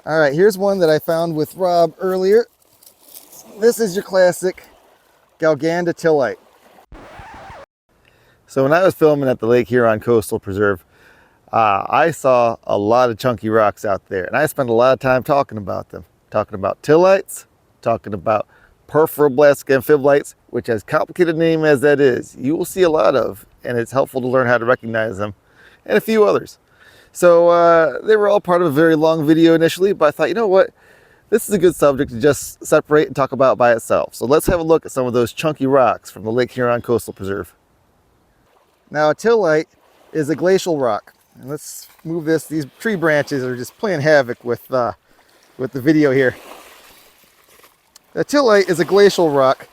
All right, here's one that I found with Rob earlier. This is your classic Galganda Tillite. So when I was filming at the Lake Huron Coastal Preserve, I saw a lot of chunky rocks out there, and I spent a lot of time talking about them. Talking about Tillites, talking about Porphyroblasts amphibolytes, which, as complicated a name as that is, you will see a lot of, and it's helpful to learn how to recognize them, and a few others. So they were all part of a very long video initially, but I thought, you know what? This is a good subject to just separate and talk about by itself. So let's have a look at some of those chunky rocks from the Lake Huron Coastal Preserve. Now, a tillite is a glacial rock. And let's move this. These tree branches are just playing havoc with the video here. A tillite is a glacial rock.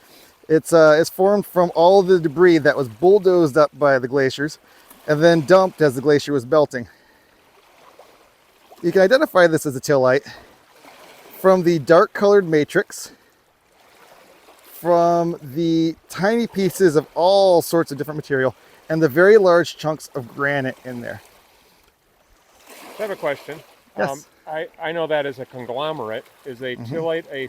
It's formed from all of the debris that was bulldozed up by the glaciers and then dumped as the glacier was melting. You can identify this as a tillite from the dark colored matrix, from the tiny pieces of all sorts of different material, and the very large chunks of granite in there. I have a question. Yes. I know that is a conglomerate. Is a tillite a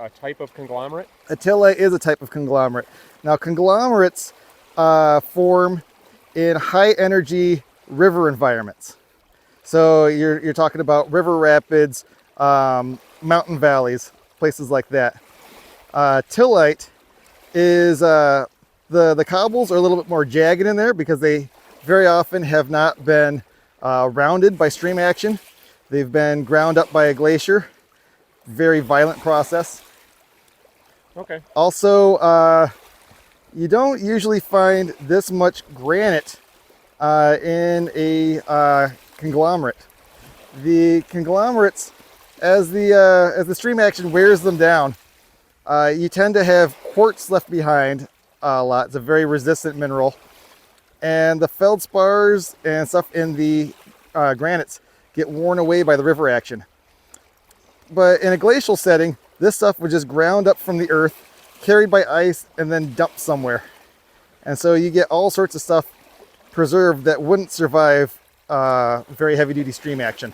type of conglomerate? A tillite is a type of conglomerate. Now, conglomerates form in high energy river environments. So you're talking about river rapids, mountain valleys, places like that. Tillite is the cobbles are a little bit more jagged in there because they very often have not been rounded by stream action. They've been ground up by a glacier. Very violent process. Okay. Also, you don't usually find this much granite in a conglomerate. The conglomerates, as the stream action wears them down, you tend to have quartz left behind a lot. It's a very resistant mineral, and the feldspars and stuff in the granites get worn away by the river action. But in a glacial setting, this stuff was just ground up from the earth, carried by ice, and then dumped somewhere. And so you get all sorts of stuff preserved that wouldn't survive very heavy-duty stream action.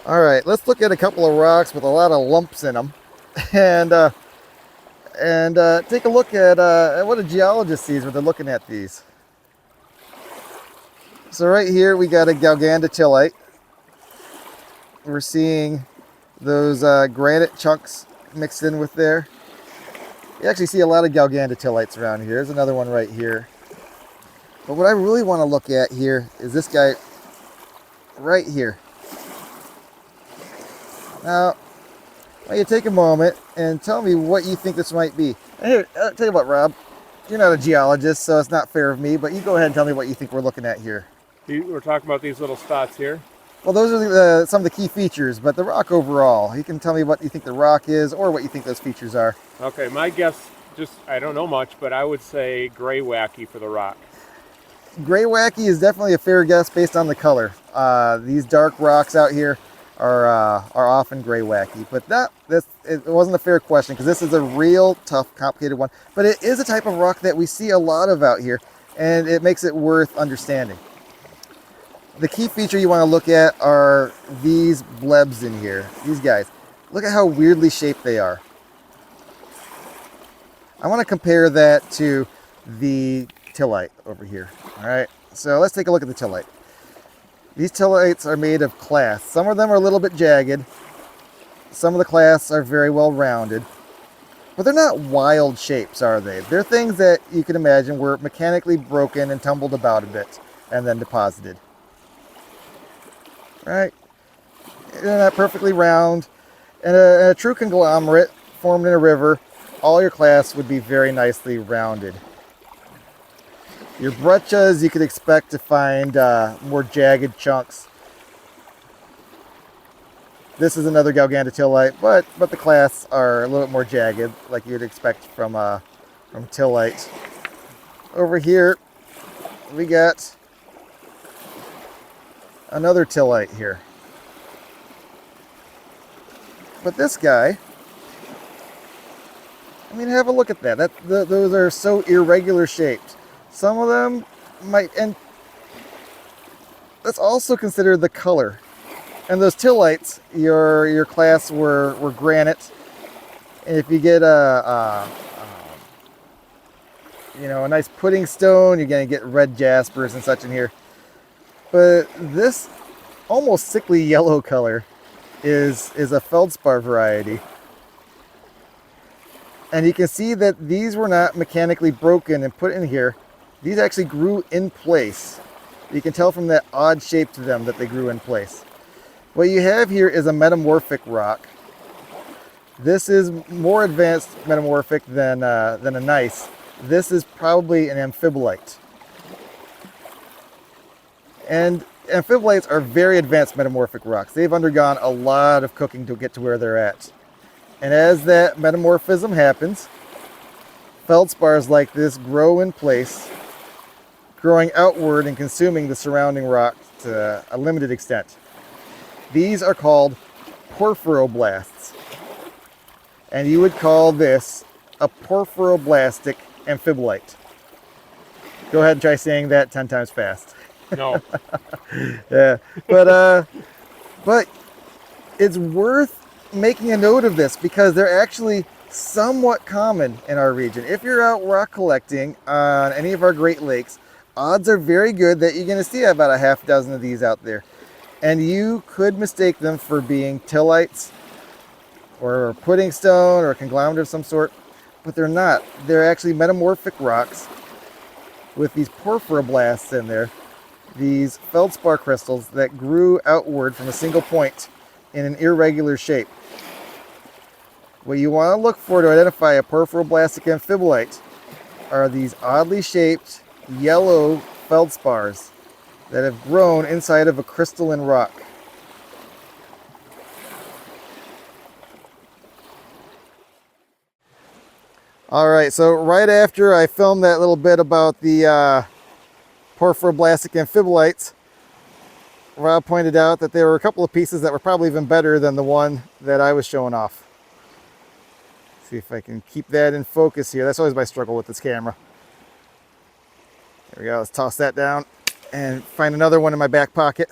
All right, let's look at a couple of rocks with a lot of lumps in them, and take a look at what a geologist sees when they're looking at these. So right here we got a Galganda tillite. We're seeing those granite chunks mixed in with there. You actually see a lot of Galganda tillites around here. There's another one right here. But what I really want to look at here is this guy right here. Now, why don't you take a moment and tell me what you think this might be. And here, I'll tell you what, Rob, you're not a geologist, so it's not fair of me, but you go ahead and tell me what you think we're looking at here. We're talking about these little spots here. Well, those are some of the key features, but the rock overall, you can tell me what you think the rock is or what you think those features are. Okay, my guess, I don't know much, but I would say gray wacky for the rock. Gray wacky is definitely a fair guess based on the color. These dark rocks out here are often gray wacky, but it wasn't a fair question because this is a real tough, complicated one. But it is a type of rock that we see a lot of out here, and it makes it worth understanding. The key feature you want to look at are these blebs in here. These guys. Look at how weirdly shaped they are. I want to compare that to the tillite over here. All right, so let's take a look at the tillite. These tillites are made of clasts. Some of them are a little bit jagged. Some of the clasts are very well rounded. But they're not wild shapes, are they? They're things that you can imagine were mechanically broken and tumbled about a bit and then deposited. Right? They're not perfectly round. And a true conglomerate formed in a river, all your clasts would be very nicely rounded. Your breccias, you could expect to find more jagged chunks. This is another Galganda tillite, but the clasts are a little bit more jagged, like you'd expect from tillite. Over here, we got another tillite here. But this guy, I mean, have a look at that. Those are so irregular shaped. Some of them might, and let's also consider the color. And those Tillites, your class were granite. And if you get a nice Puddingstone, you're going to get red jaspers and such in here. But this almost sickly yellow color is a feldspar variety. And you can see that these were not mechanically broken and put in here. These actually grew in place. You can tell from that odd shape to them that they grew in place. What you have here is a metamorphic rock. This is more advanced metamorphic than a gneiss. This is probably an amphibolite. And amphibolites are very advanced metamorphic rocks. They've undergone a lot of cooking to get to where they're at. And as that metamorphism happens, feldspars like this grow in place, growing outward and consuming the surrounding rock to a limited extent. These are called Porphyroblasts. And you would call this a porphyroblastic amphibolite. Go ahead and try saying that 10 times fast. No. Yeah, but it's worth making a note of this because they're actually somewhat common in our region. If you're out rock collecting on any of our Great Lakes, odds are very good that you're going to see about a half dozen of these out there. And you could mistake them for being Tillites or Puddingstone or a conglomerate of some sort, but they're not. They're actually metamorphic rocks with these porphyroblasts in there, these feldspar crystals that grew outward from a single point in an irregular shape. What you want to look for to identify a porphyroblastic amphibolite are these oddly shaped yellow feldspars that have grown inside of a crystalline rock. All right, so right after I filmed that little bit about the porphyroblastic amphibolites, Rob pointed out that there were a couple of pieces that were probably even better than the one that I was showing off. See if I can keep that in focus here. That's always my struggle with this camera. There we go, let's toss that down and find another one in my back pocket.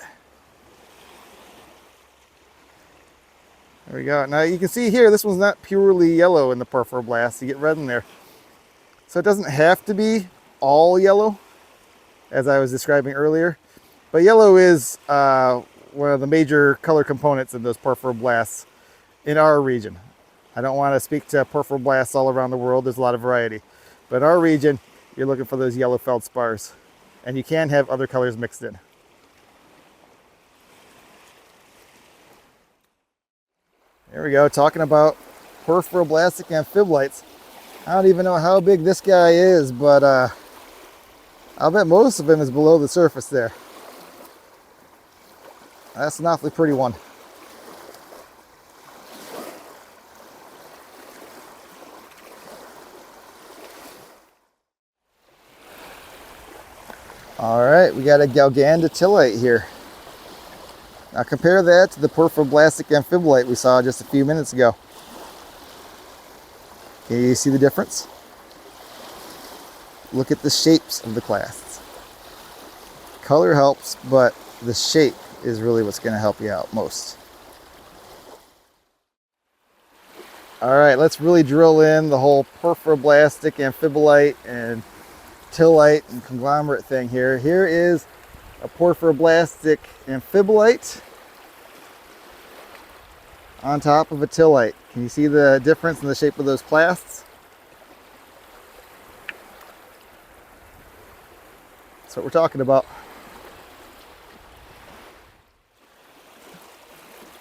There we go. Now you can see here, this one's not purely yellow in the porphyroblast. You get red in there. So it doesn't have to be all yellow, as I was describing earlier. But yellow is one of the major color components in those porphyroblasts in our region. I don't want to speak to porphyroblasts all around the world. There's a lot of variety. But in our region, you're looking for those yellow feldspars. And you can have other colors mixed in. There we go, talking about porphyroblastic amphibolites. I don't even know how big this guy is, but I'll bet most of him is below the surface there. That's an awfully pretty one. All right, we got a Galganda Tillite here. Now compare that to the porphyroblastic amphibolite we saw just a few minutes ago. Can you see the difference? Look at the shapes of the clasts. Color helps, but the shape is really what's going to help you out most. All right, let's really drill in the whole porphyroblastic amphibolite and Tillite and conglomerate thing here. Here is a porphyroblastic amphibolite on top of a Tillite. Can you see the difference in the shape of those clasts? That's what we're talking about.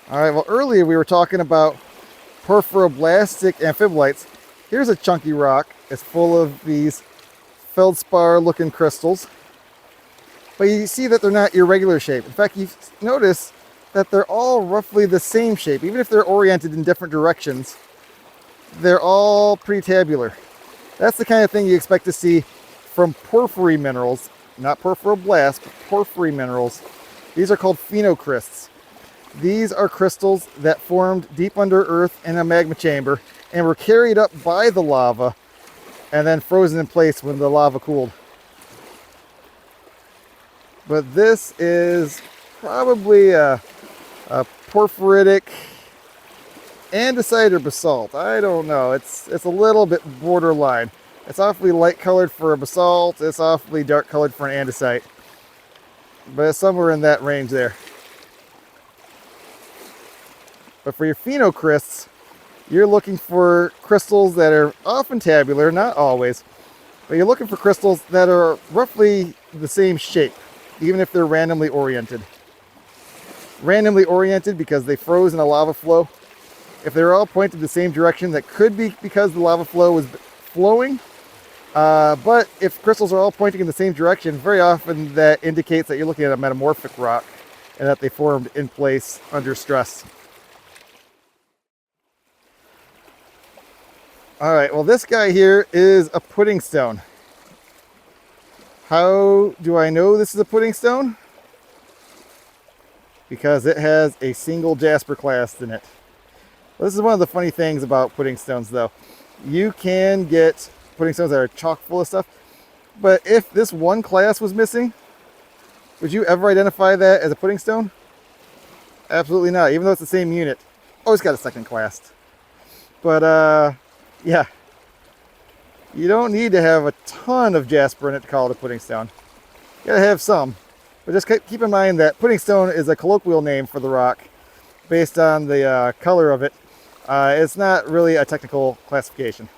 All right, well earlier we were talking about porphyroblastic amphibolites. Here's a chunky rock. It's full of these feldspar looking crystals. But you see that they're not irregular shape. In fact, you notice that they're all roughly the same shape. Even if they're oriented in different directions, they're all pretty tabular. That's the kind of thing you expect to see from porphyry minerals, not porphyroblasts, but porphyry minerals. These are called Phenocrysts. These are crystals that formed deep under earth in a magma chamber and were carried up by the lava and then frozen in place when the lava cooled. But this is probably a porphyritic andesite or basalt. I don't know. It's a little bit borderline. It's awfully light colored for a basalt. It's awfully dark colored for an andesite. But it's somewhere in that range there. But for your Phenocrysts, you're looking for crystals that are often tabular, not always, but you're looking for crystals that are roughly the same shape, even if they're randomly oriented. Randomly oriented because they froze in a lava flow. If they're all pointed the same direction, that could be because the lava flow was flowing. But if crystals are all pointing in the same direction, very often that indicates that you're looking at a metamorphic rock and that they formed in place under stress. All right, well, this guy here is a Puddingstone. How do I know this is a Puddingstone? Because it has a single jasper clast in it. Well, this is one of the funny things about Puddingstones, though. You can get Puddingstones that are chock full of stuff, but if this one class was missing, would you ever identify that as a Puddingstone? Absolutely not, even though it's the same unit. Oh, it's got a second class. But, yeah. You don't need to have a ton of jasper in it to call it a Puddingstone. You gotta have some. But just keep in mind that Puddingstone is a colloquial name for the rock based on the color of it. It's not really a technical classification.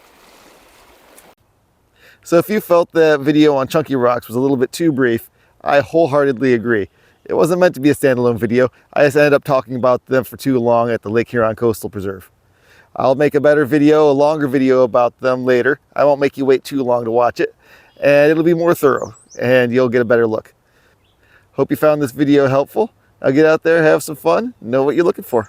So if you felt that video on chunky rocks was a little bit too brief, I wholeheartedly agree. It wasn't meant to be a standalone video. I just ended up talking about them for too long at the Lake Huron Coastal Preserve. I'll make a better video, a longer video about them later. I won't make you wait too long to watch it, and it'll be more thorough, and you'll get a better look. Hope you found this video helpful. Now get out there, have some fun, know what you're looking for.